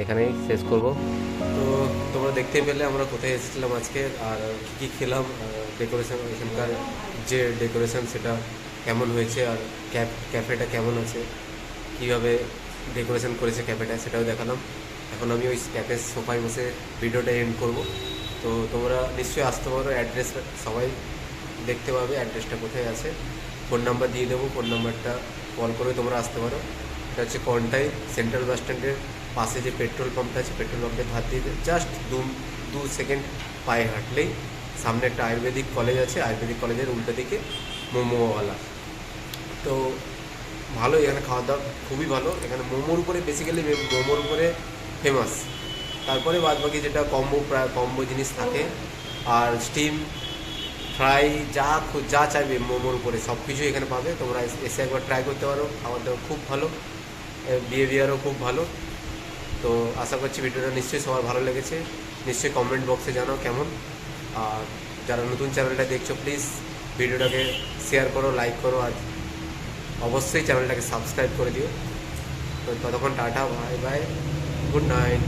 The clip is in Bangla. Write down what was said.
এখানেই শেষ করব। তো তোমরা দেখতেই পেলে আমরা কোথায় এসেছিলাম আজকে আর কী কী খেলাম, ডেকোরেশন, এখানকার যে ডেকোরেশন সেটা কেমন হয়েছে, আর ক্যাফেটা কেমন আছে, কীভাবে ডেকোরেশন করেছে ক্যাফেটা সেটাও দেখালাম। এখন আমি ওই ক্যাফের সোফায় বসে ভিডিওটা এন্ড করব। তো তোমরা নিশ্চয়ই আসতে পারো, অ্যাড্রেস সবাই দেখতে পাবে অ্যাড্রেসটা কোথায় আছে। ফোন নাম্বার দিয়ে দেবো, ফোন নাম্বারটা কল করে তোমরা আসতে পারো। এটা হচ্ছে কন্টাই সেন্ট্রাল বাস স্ট্যান্ডের পাশে যে পেট্রোল পাম্পটা আছে, পেট্রোল পাম্পের ধার দিয়ে জাস্ট দু সেকেন্ড পায়ে হাঁটলেই সামনে একটা আয়ুর্বেদিক কলেজ আছে, আয়ুর্বেদিক কলেজের উল্টো দিকে মোমোওয়ালা। তো ভালো, এখানে খাওয়া দাওয়া খুবই ভালো। এখানে মোমোর উপরে বেসিক্যালি মোমোর উপরে ফেমাস, তারপরে বাদ বাকি যেটা প্রায় কম্বো জিনিস থাকে, আর স্টিম ফ্রাই যা চাইবে মোমোর উপরে সব কিছুই এখানে পাবে। তোমরা এসে একবার ট্রাই করতে পারো, খাবার দাবার খুব ভালো, বিহেভিয়ারও খুব ভালো। তো আশা করছি ভিডিওটা নিশ্চয়ই সবার ভালো লেগেছে। নিশ্চয়ই কমেন্ট বক্সে জানাও কেমন। আর যারা নতুন চ্যানেলটা দেখছো প্লিজ ভিডিওটাকে শেয়ার করো, লাইক করো, আর অবশ্যই চ্যানেলটাকে সাবস্ক্রাইব করে দিও। তো ততক্ষণ tata, bye bye, good night.